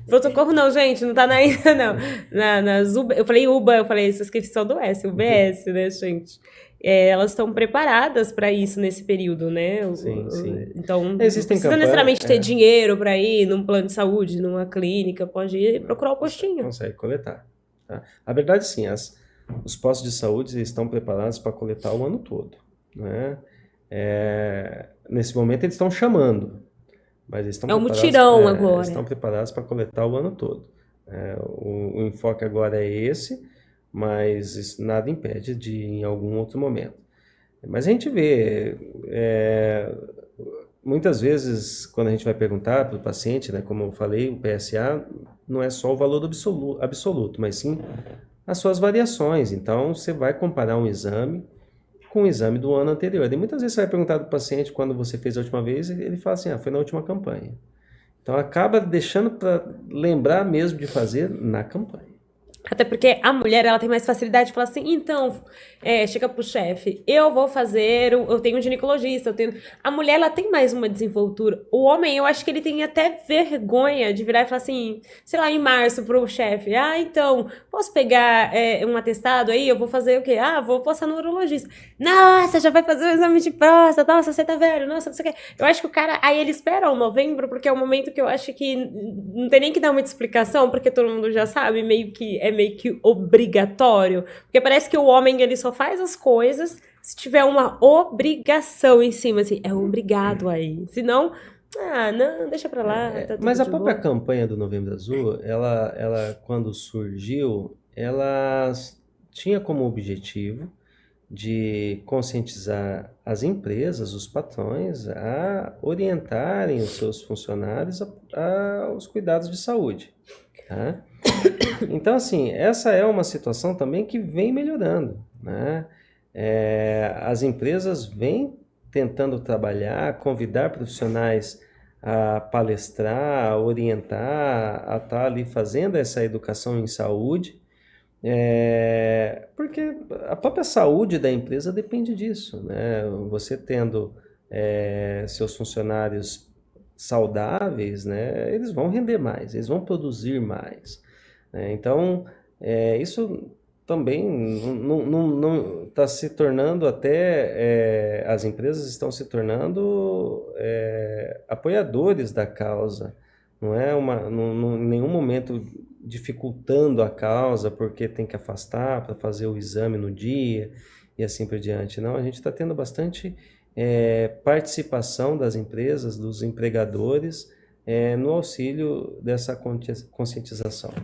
Pronto-socorro não, gente, não tá ainda, não. Nas UBA, eu falei UBA, eu falei essas que são do S, UBS, né, gente? Elas estão preparadas para isso nesse período, né? Sim. Então, não Existem precisa necessariamente ter dinheiro para ir num plano de saúde, numa clínica, pode ir procurar o postinho. Consegue coletar. Tá? A verdade, sim, os postos de saúde estão preparados para coletar o ano todo. Né? Nesse momento eles estão chamando, mas eles estão preparados. Mutirão agora. Eles estão preparados para coletar o ano todo. O enfoque agora é esse, mas isso nada impede de em algum outro momento. Mas a gente vê, muitas vezes, quando a gente vai perguntar para o paciente, né, como eu falei, o PSA não é só o valor absoluto, mas sim as suas variações. Então, você vai comparar um exame com o exame do ano anterior. E muitas vezes você vai perguntar para o paciente quando você fez a última vez, ele fala assim, foi na última campanha. Então, acaba deixando para lembrar mesmo de fazer na campanha. Até porque a mulher, ela tem mais facilidade de falar assim, então, chega pro chefe, eu vou fazer, eu tenho um ginecologista, A mulher, ela tem mais uma desenvoltura. O homem, eu acho que ele tem até vergonha de virar e falar assim, sei lá, em março pro chefe, então, posso pegar um atestado aí, eu vou fazer o quê? Vou passar no urologista. Nossa, já vai fazer o exame de próstata, nossa, você tá velho, nossa, não sei o quê. Eu acho que o cara, aí ele espera o novembro, porque é o momento que eu acho que não tem nem que dar muita explicação, porque todo mundo já sabe, meio que obrigatório, porque parece que o homem ele só faz as coisas se tiver uma obrigação em cima, assim, é obrigado aí, senão, não, deixa pra lá, tá tudo mas a de própria boa. campanha do Novembro Azul, ela quando surgiu, ela tinha como objetivo de conscientizar as empresas, os patrões, a orientarem os seus funcionários aos cuidados de saúde, tá? Então, assim, essa é uma situação também que vem melhorando, né? As empresas vêm tentando trabalhar, convidar profissionais a palestrar, a orientar, a estar ali fazendo essa educação em saúde, porque a própria saúde da empresa depende disso, né? Você tendo seus funcionários saudáveis, né, eles vão render mais, eles vão produzir mais. Então, isso também não está se tornando até... as empresas estão se tornando apoiadores da causa. Não é em nenhum momento dificultando a causa porque tem que afastar para fazer o exame no dia e assim por diante. Não, a gente está tendo bastante participação das empresas, dos empregadores, no auxílio dessa conscientização.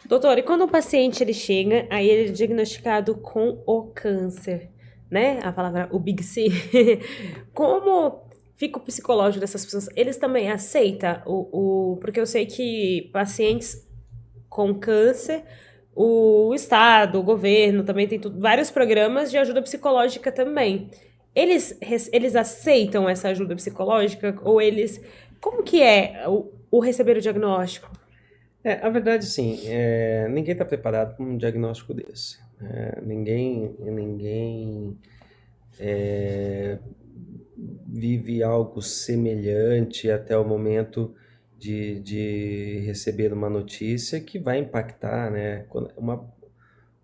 Doutor, e quando o paciente ele chega, aí ele é diagnosticado com o câncer, né? A palavra, o Big C. Como fica o psicológico dessas pessoas? Eles também aceitam porque eu sei que pacientes com câncer, o Estado, o governo também tem vários programas de ajuda psicológica também. Eles aceitam essa ajuda psicológica? Ou eles... Como que é o receber o diagnóstico? A verdade, sim, ninguém está preparado para um diagnóstico desse. Ninguém vive algo semelhante até o momento de receber uma notícia que vai impactar, né?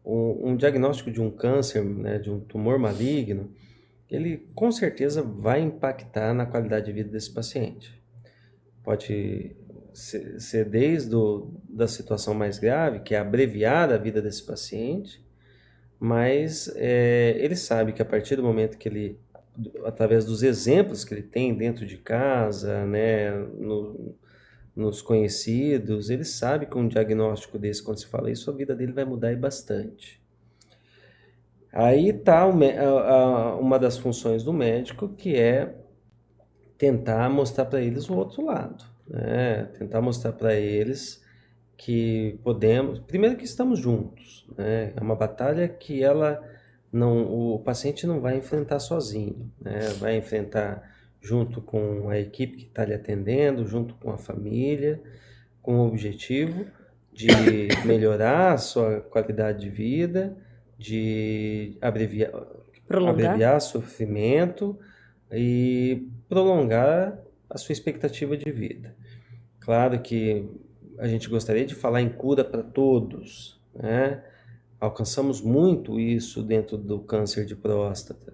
Um diagnóstico de um câncer, né, de um tumor maligno, ele com certeza vai impactar na qualidade de vida desse paciente. Pode ser desde da situação mais grave, que é abreviar a vida desse paciente, mas ele sabe que a partir do momento que ele, através dos exemplos que ele tem dentro de casa, né, nos conhecidos, ele sabe que um diagnóstico desse, quando se fala isso, a vida dele vai mudar bastante. Aí está uma das funções do médico, que é tentar mostrar para eles o outro lado, né? Tentar mostrar para eles que podemos, primeiro que estamos juntos, né? É uma batalha que o paciente não vai enfrentar sozinho, né? Vai enfrentar junto com a equipe que está lhe atendendo, junto com a família, com o objetivo de melhorar a sua qualidade de vida, de Prolongar. abreviar sofrimento e prolongar a sua expectativa de vida. Claro que a gente gostaria de falar em cura para todos, né? Alcançamos muito isso dentro do câncer de próstata,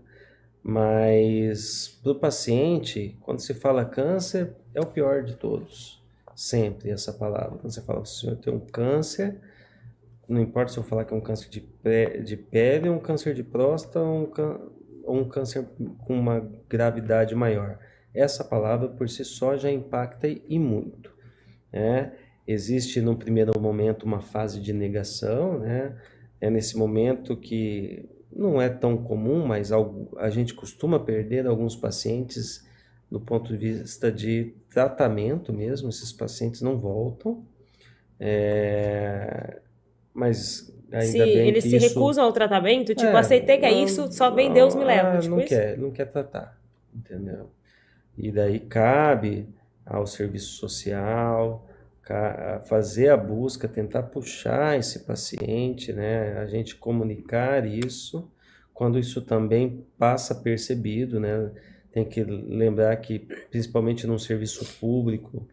mas para o paciente, quando se fala câncer, é o pior de todos. Sempre essa palavra. Quando você fala que o senhor tem um câncer, não importa se eu falar que é um câncer de pele, um câncer de próstata ou um câncer com uma gravidade maior. Essa palavra por si só já impacta e muito, né? Existe no primeiro momento uma fase de negação, né? É nesse momento que não é tão comum, mas a gente costuma perder alguns pacientes do ponto de vista de tratamento mesmo, esses pacientes não voltam, mas Se ainda bem eles que se isso recusam ao tratamento, tipo, aceitei que é isso, só vem Deus me leva, tipo não isso? quer tratar, entendeu? E daí cabe ao serviço social fazer a busca, tentar puxar esse paciente, né? A gente comunicar isso, quando isso também passa percebido, né? Tem que lembrar que, principalmente num serviço público,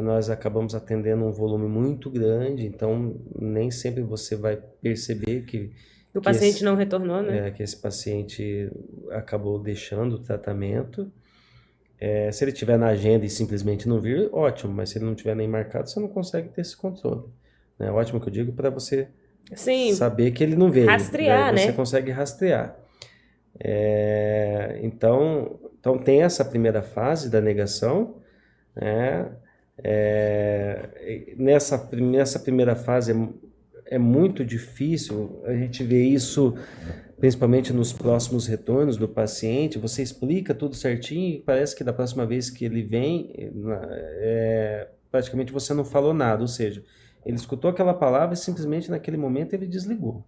nós acabamos atendendo um volume muito grande, então nem sempre você vai perceber O que paciente não retornou, né? que esse paciente acabou deixando o tratamento. Se ele tiver na agenda e simplesmente não vir, ótimo, mas se ele não tiver nem marcado, você não consegue ter esse controle. Né? Ótimo que eu digo para você Sim, saber que ele não veio. rastrear, Daí você né? consegue rastrear. Então tem essa primeira fase da negação, né? Nessa primeira fase é muito difícil, a gente vê isso principalmente nos próximos retornos do paciente, você explica tudo certinho e parece que da próxima vez que ele vem, praticamente você não falou nada, ou seja, ele escutou aquela palavra e simplesmente naquele momento ele desligou.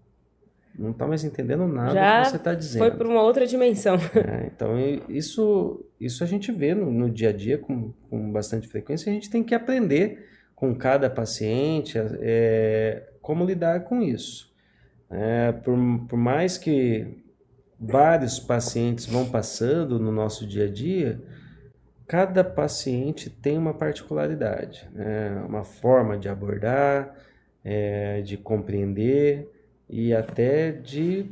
Não está mais entendendo nada do que você Já está foi dizendo. para uma outra dimensão. Então, isso a gente vê no dia a dia com bastante frequência. A gente tem que aprender com cada paciente como lidar com isso. Por mais que vários pacientes vão passando no nosso dia a dia, cada paciente tem uma particularidade, né? Uma forma de abordar, de compreender e até de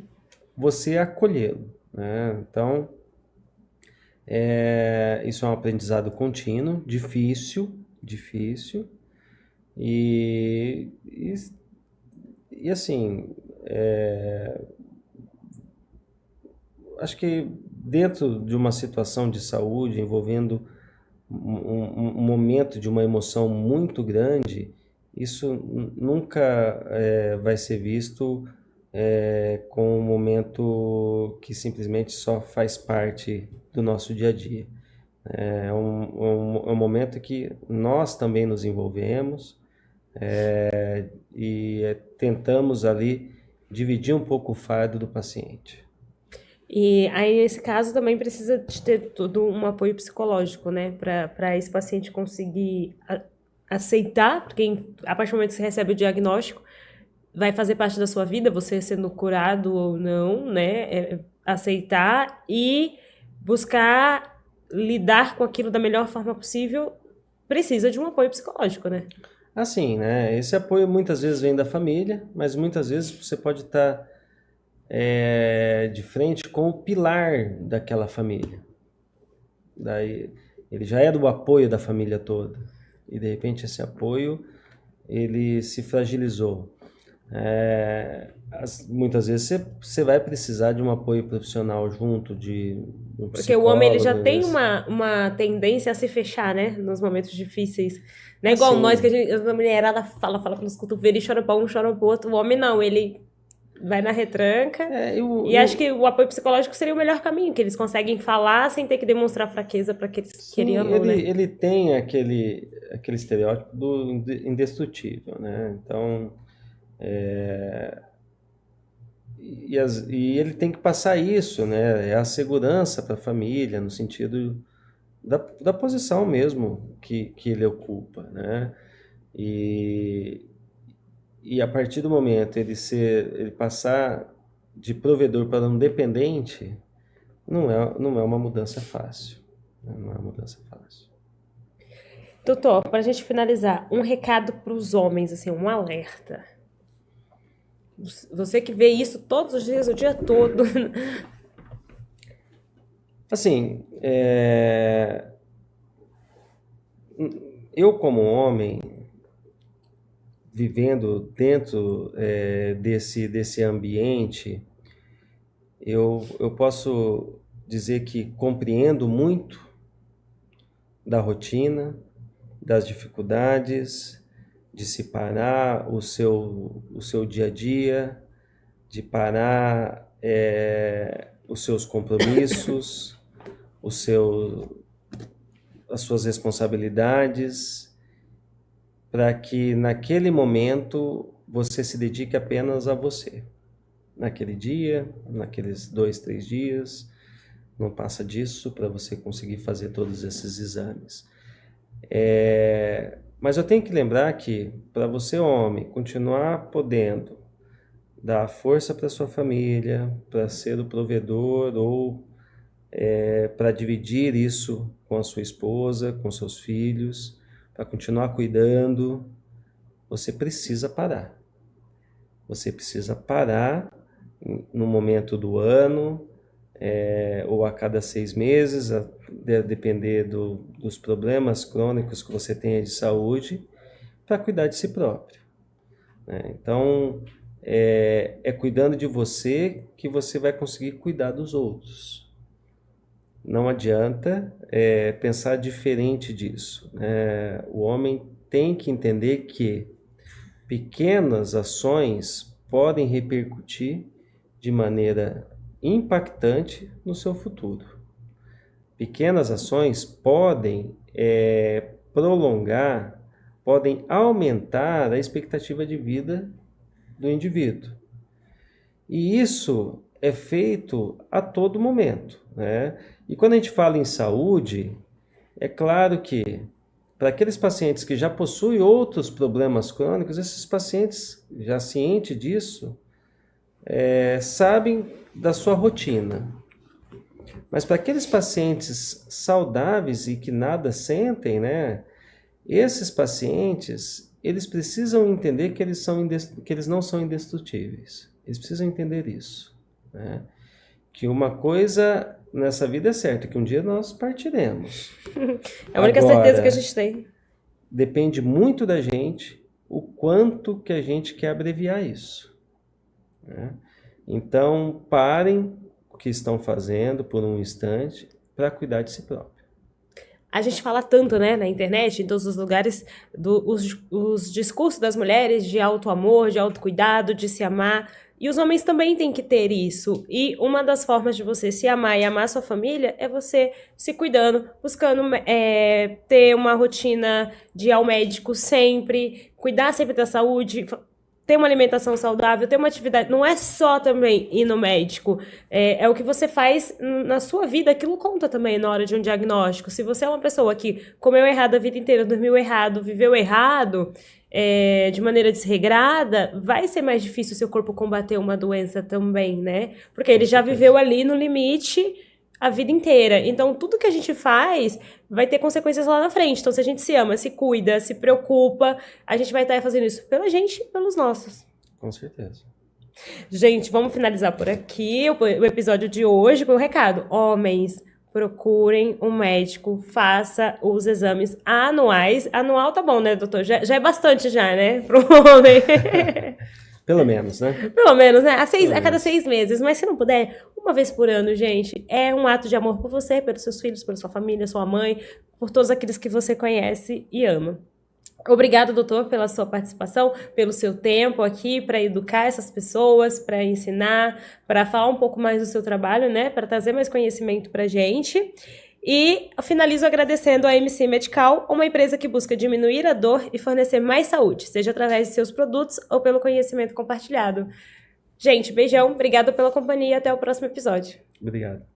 você acolhê-lo, né? Então, isso é um aprendizado contínuo, difícil, e assim, acho que dentro de uma situação de saúde envolvendo um momento de uma emoção muito grande, isso nunca vai ser visto com um momento que simplesmente só faz parte do nosso dia a dia. É um momento que nós também nos envolvemos e tentamos ali dividir um pouco o fardo do paciente. E aí, nesse caso, também precisa de ter todo um apoio psicológico, né? Para esse paciente conseguir aceitar, porque a partir do momento que você recebe o diagnóstico, vai fazer parte da sua vida, você sendo curado ou não, né? Aceitar e buscar lidar com aquilo da melhor forma possível, precisa de um apoio psicológico, né? Assim, né? Esse apoio muitas vezes vem da família, mas muitas vezes você pode estar de frente com o pilar daquela família. Daí ele já é do apoio da família toda e de repente esse apoio ele se fragilizou. Muitas vezes você vai precisar de um apoio profissional junto de um Porque o homem ele já psicólogo, tem né? uma tendência a se fechar, né? Nos momentos difíceis. Não é igual Assim, nós, que a mulherada fala pelos cotovelos e chora pra um, chora pro outro. O homem não, ele Vai na retranca. Eu, E acho que o apoio psicológico seria o melhor caminho, que eles conseguem falar sem ter que demonstrar fraqueza para aqueles que sim, ele amam, né? ele tem aquele estereótipo do indestrutível, né? Então, e ele tem que passar isso, né? É a segurança para a família, no sentido da posição mesmo que ele ocupa, né? E, e a partir do momento ele passar de provedor para um dependente, não é uma mudança fácil, né? Não é uma mudança fácil. Doutor, para a gente finalizar, um recado para os homens, assim, um alerta. Você que vê isso todos os dias, o dia todo. Assim, eu como homem, vivendo dentro desse ambiente, eu posso dizer que compreendo muito da rotina, das dificuldades, de se parar o seu dia a dia, de parar os seus compromissos, as suas responsabilidades, para que naquele momento você se dedique apenas a você. Naquele dia, naqueles 2, 3 dias, não passa disso para você conseguir fazer todos esses exames. Mas eu tenho que lembrar que para você, homem, continuar podendo dar força para sua família, para ser o provedor ou para dividir isso com a sua esposa, com seus filhos, para continuar cuidando, você precisa parar. Você precisa parar no momento do ano, ou a cada 6 meses, a depender dos problemas crônicos que você tenha de saúde, para cuidar de si próprio, né? Então, é cuidando de você que você vai conseguir cuidar dos outros. Não adianta pensar diferente disso, né? O homem tem que entender que pequenas ações podem repercutir de maneira impactante no seu futuro. Pequenas ações podem prolongar, podem aumentar a expectativa de vida do indivíduo. E isso é feito a todo momento, né? E quando a gente fala em saúde, é claro que para aqueles pacientes que já possuem outros problemas crônicos, esses pacientes, já cientes disso, sabem da sua rotina. Mas para aqueles pacientes saudáveis e que nada sentem, né? Esses pacientes, eles precisam entender que eles não são indestrutíveis. Eles precisam entender isso, né? Que uma coisa nessa vida é certa, que um dia nós partiremos. É a única certeza que a gente tem. Depende muito da gente o quanto que a gente quer abreviar isso, né? Então, parem o que estão fazendo por um instante para cuidar de si próprio. A gente fala tanto, né, na internet, em todos os lugares, os discursos das mulheres de auto-amor, de autocuidado, de se amar. E os homens também têm que ter isso. E uma das formas de você se amar e amar sua família é você se cuidando, buscando ter uma rotina de ir ao médico sempre, cuidar sempre da saúde, ter uma alimentação saudável, ter uma atividade. Não é só também ir no médico. É o que você faz na sua vida. Aquilo conta também na hora de um diagnóstico. Se você é uma pessoa que comeu errado a vida inteira, dormiu errado, viveu errado, de maneira desregrada, vai ser mais difícil o seu corpo combater uma doença também, né? Porque ele já viveu ali no limite a vida inteira. Então, tudo que a gente faz vai ter consequências lá na frente. Então, se a gente se ama, se cuida, se preocupa, a gente vai estar fazendo isso pela gente e pelos nossos. Com certeza. Gente, vamos finalizar por aqui o episódio de hoje com o recado. Homens, procurem um médico, faça os exames anuais. Anual tá bom, né, doutor? Já é bastante já, né, pro homem. Pelo menos, né? Pelo menos, né? A cada 6 meses. Mas se não puder, uma vez por ano, gente, é um ato de amor por você, pelos seus filhos, pela sua família, sua mãe, por todos aqueles que você conhece e ama. Obrigado, doutor, pela sua participação, pelo seu tempo aqui para educar essas pessoas, para ensinar, para falar um pouco mais do seu trabalho, né? Para trazer mais conhecimento para a gente. E finalizo agradecendo a MC Medical, uma empresa que busca diminuir a dor e fornecer mais saúde, seja através de seus produtos ou pelo conhecimento compartilhado. Gente, beijão, obrigada pela companhia e até o próximo episódio. Obrigado.